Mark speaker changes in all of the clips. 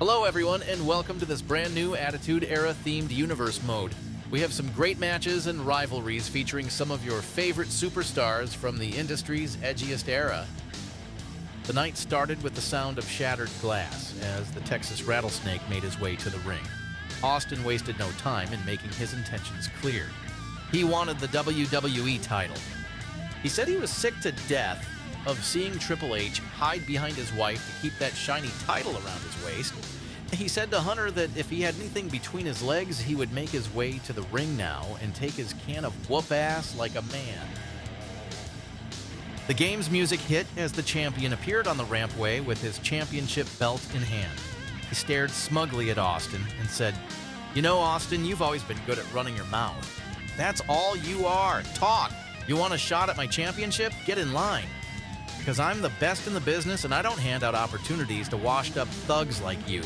Speaker 1: Hello everyone, and welcome to this brand new Attitude Era themed universe mode. We have some great matches and rivalries featuring some of your favorite superstars from the industry's edgiest era. The night started with the sound of shattered glass as the Texas Rattlesnake made his way to the ring. Austin wasted no time in making his intentions clear. He wanted the WWE title. He said he was sick to death of seeing Triple H hide behind his wife to keep that shiny title around his waist. He said to Hunter that if he had anything between his legs, he would make his way to the ring now and take his can of whoop ass like a man. The game's music hit as the champion appeared on the rampway with his championship belt in hand. He stared smugly at Austin and said, "You know, Austin, you've always been good at running your mouth. That's all you are. Talk. You want a shot at my championship? Get in line. Because I'm the best in the business and I don't hand out opportunities to washed-up thugs like you."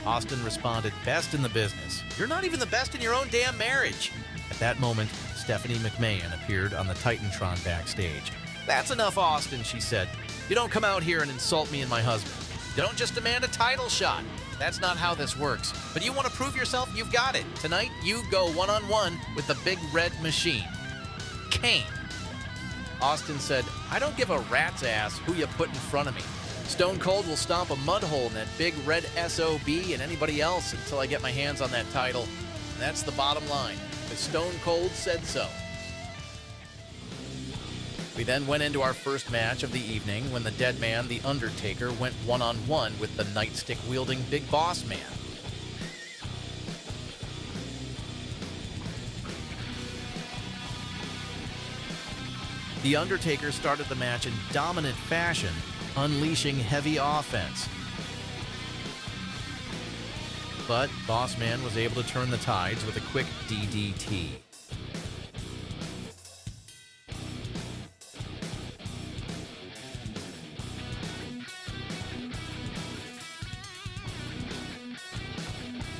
Speaker 1: Austin responded, "Best in the business? You're not even the best in your own damn marriage." At that moment, Stephanie McMahon appeared on the Titantron backstage. "That's enough, Austin," she said. "You don't come out here and insult me and my husband. You don't just demand a title shot. That's not how this works. But you want to prove yourself? You've got it. Tonight, you go one-on-one with the Big Red Machine, Kane." Austin said, "I don't give a rat's ass who you put in front of me. Stone Cold will stomp a mud hole in that big red SOB and anybody else until I get my hands on that title. And that's the bottom line, because Stone Cold said so." We then went into our first match of the evening when the dead man, The Undertaker, went one-on-one with the nightstick-wielding Big Boss Man. The Undertaker started the match in dominant fashion, unleashing heavy offense. But Boss Man was able to turn the tides with a quick DDT.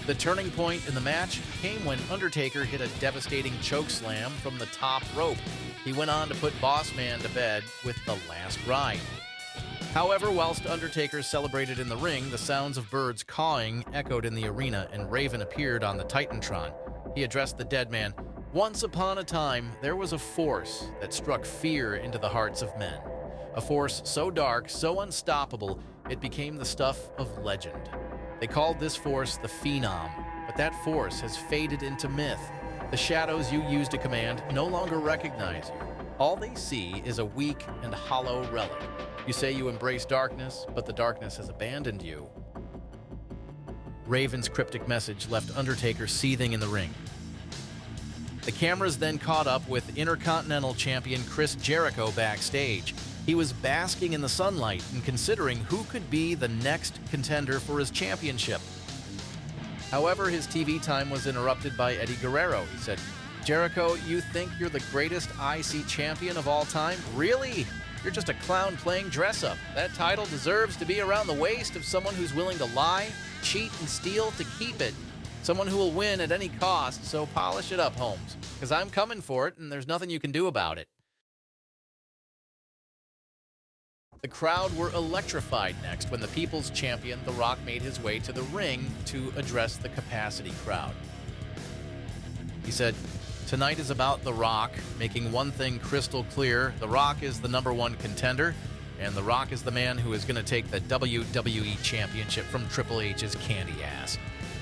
Speaker 1: The turning point in the match came when Undertaker hit a devastating chokeslam from the top rope. He went on to put Boss Man to bed with the last ride. However, whilst Undertaker celebrated in the ring, the sounds of birds cawing echoed in the arena and Raven appeared on the Titantron. He addressed the dead man. "Once upon a time, there was a force that struck fear into the hearts of men. A force so dark, so unstoppable, it became the stuff of legend. They called this force the Phenom, but that force has faded into myth. The shadows you use to command no longer recognize you. All they see is a weak and hollow relic. You say you embrace darkness, but the darkness has abandoned you." Raven's cryptic message left Undertaker seething in the ring. The cameras then caught up with Intercontinental Champion Chris Jericho backstage. He was basking in the sunlight and considering who could be the next contender for his championship. However, his TV time was interrupted by Eddie Guerrero. He said, "Jericho, you think you're the greatest IC champion of all time? Really? You're just a clown playing dress-up. That title deserves to be around the waist of someone who's willing to lie, cheat, and steal to keep it. Someone who will win at any cost, so polish it up, Holmes. Because I'm coming for it, and there's nothing you can do about it." The crowd were electrified next when the People's Champion, The Rock, made his way to the ring to address the capacity crowd. He said, "Tonight is about The Rock, making one thing crystal clear. The Rock is the #1 contender, and The Rock is the man who is going to take the WWE Championship from Triple H's candy ass.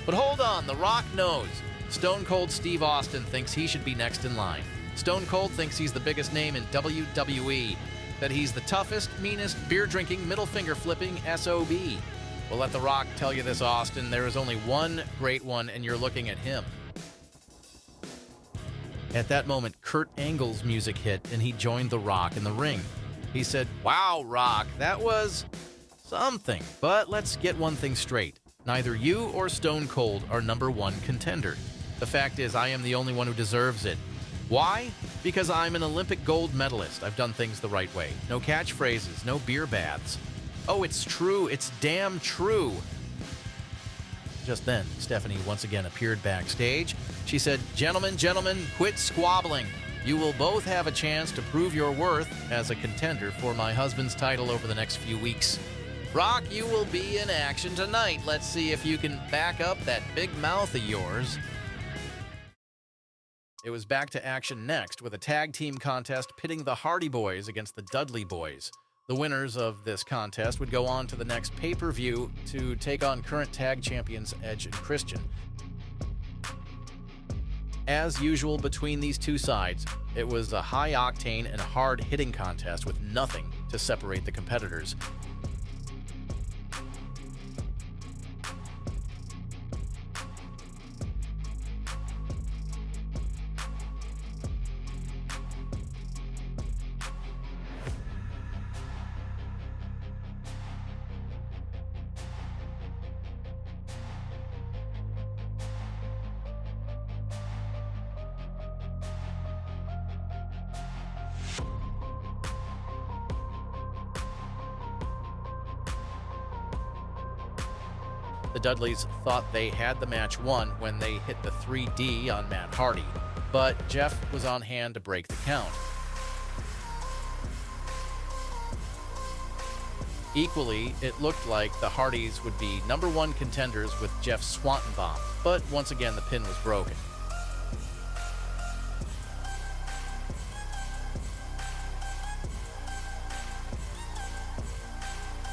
Speaker 1: But hold on, The Rock knows. Stone Cold Steve Austin thinks he should be next in line. Stone Cold thinks he's the biggest name in WWE. That he's the toughest, meanest, beer-drinking, middle-finger-flipping SOB. Well, let The Rock tell you this, Austin. There is only one great one, and you're looking at him." At that moment, Kurt Angle's music hit, and he joined The Rock in the ring. He said, "Wow, Rock, that was something. But let's get one thing straight. Neither you or Stone Cold are #1 contender. The fact is, I am the only one who deserves it. Why? Because I'm an Olympic gold medalist. I've done things the right way. No catchphrases, no beer baths. Oh, it's true. It's damn true." Just then, Stephanie once again appeared backstage. She said, gentlemen, quit squabbling. You will both have a chance to prove your worth as a contender for my husband's title over the next few weeks. Rock, you will be in action tonight. Let's see if you can back up that big mouth of yours. It was back to action next with a tag team contest pitting the Hardy Boys against the Dudley Boys. The winners of this contest would go on to the next pay-per-view to take on current tag champions Edge and Christian. As usual between these two sides, it was a high-octane and hard-hitting contest with nothing to separate the competitors. The Dudleys thought they had the match won when they hit the 3D on Matt Hardy, but Jeff was on hand to break the count. Equally, it looked like the Hardys would be #1 contenders with Jeff's Swanton Bomb, but once again the pin was broken.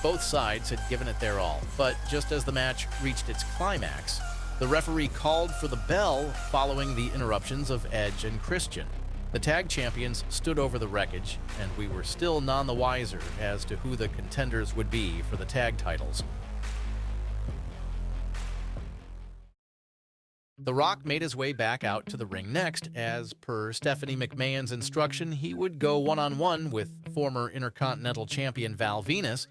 Speaker 1: Both sides had given it their all, but just as the match reached its climax, the referee called for the bell following the interruptions of Edge and Christian. The tag champions stood over the wreckage, and we were still none the wiser as to who the contenders would be for the tag titles. The Rock made his way back out to the ring next. As per Stephanie McMahon's instruction, he would go one-on-one with former Intercontinental Champion Val Venis.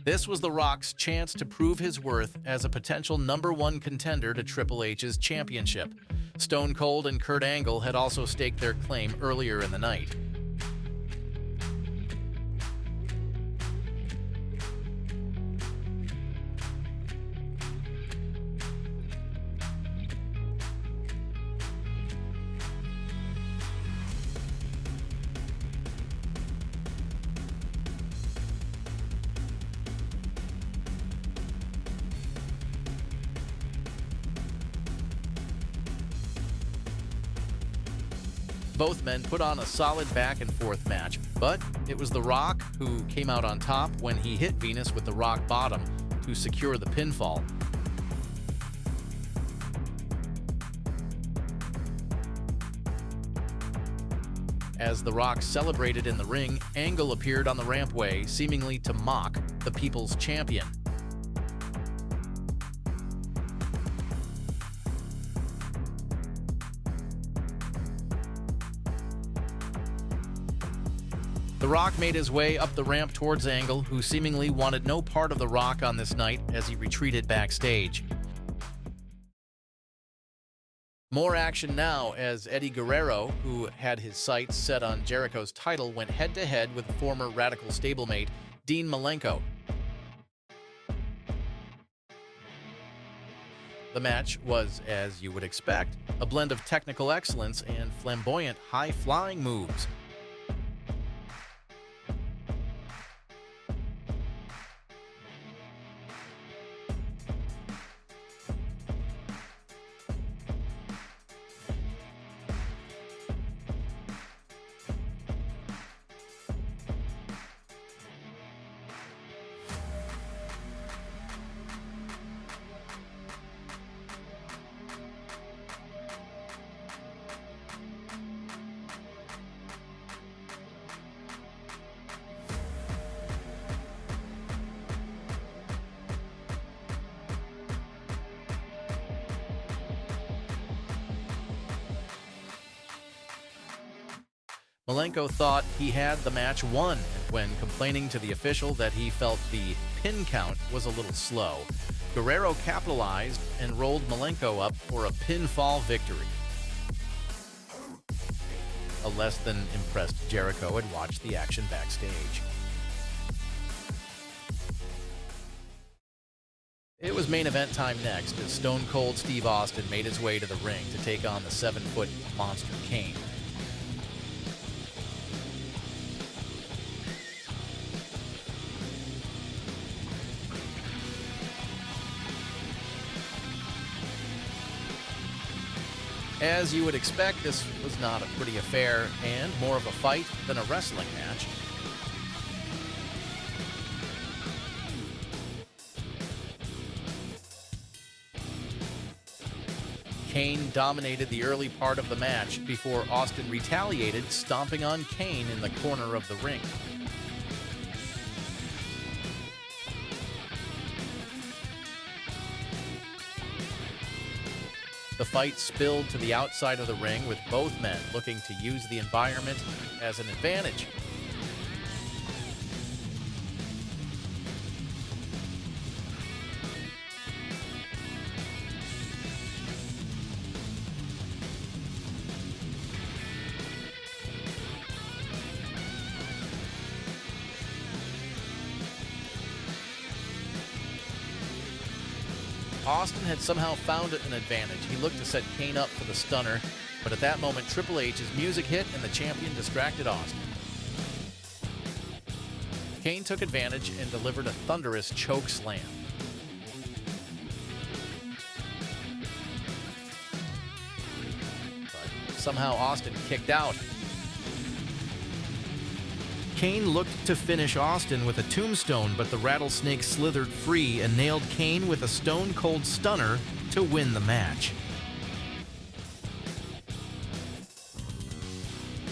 Speaker 1: This was The Rock's chance to prove his worth as a potential #1 contender to Triple H's championship. Stone Cold and Kurt Angle had also staked their claim earlier in the night. Both men put on a solid back-and-forth match, but it was The Rock who came out on top when he hit Venis with the Rock Bottom to secure the pinfall. As The Rock celebrated in the ring, Angle appeared on the rampway, seemingly to mock the People's Champion. The Rock made his way up the ramp towards Angle, who seemingly wanted no part of The Rock on this night as he retreated backstage. More action now as Eddie Guerrero, who had his sights set on Jericho's title, went head-to-head with former Radical stablemate Dean Malenko. The match was, as you would expect, a blend of technical excellence and flamboyant high-flying moves. Malenko thought he had the match won when complaining to the official that he felt the pin count was a little slow. Guerrero capitalized and rolled Malenko up for a pinfall victory. A less than impressed Jericho had watched the action backstage. It was main event time next as Stone Cold Steve Austin made his way to the ring to take on the 7-foot monster Kane. As you would expect, this was not a pretty affair and more of a fight than a wrestling match. Kane dominated the early part of the match before Austin retaliated, stomping on Kane in the corner of the ring. The fight spilled to the outside of the ring, with both men looking to use the environment as an advantage. Austin had somehow found an advantage. He looked to set Kane up for the stunner, but at that moment Triple H's music hit and the champion distracted Austin. Kane took advantage and delivered a thunderous choke slam. But somehow Austin kicked out. Kane looked to finish Austin with a tombstone, but the rattlesnake slithered free and nailed Kane with a stone-cold stunner to win the match.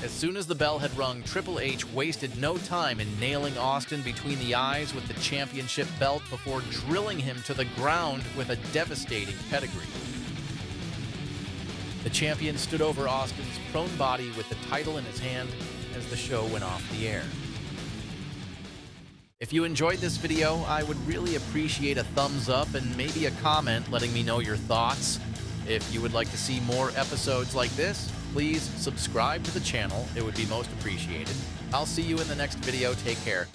Speaker 1: As soon as the bell had rung, Triple H wasted no time in nailing Austin between the eyes with the championship belt before drilling him to the ground with a devastating pedigree. The champion stood over Austin's prone body with the title in his hand as the show went off the air. If you enjoyed this video, I would really appreciate a thumbs up and maybe a comment letting me know your thoughts. If you would like to see more episodes like this, please subscribe to the channel. It would be most appreciated. I'll see you in the next video. Take care.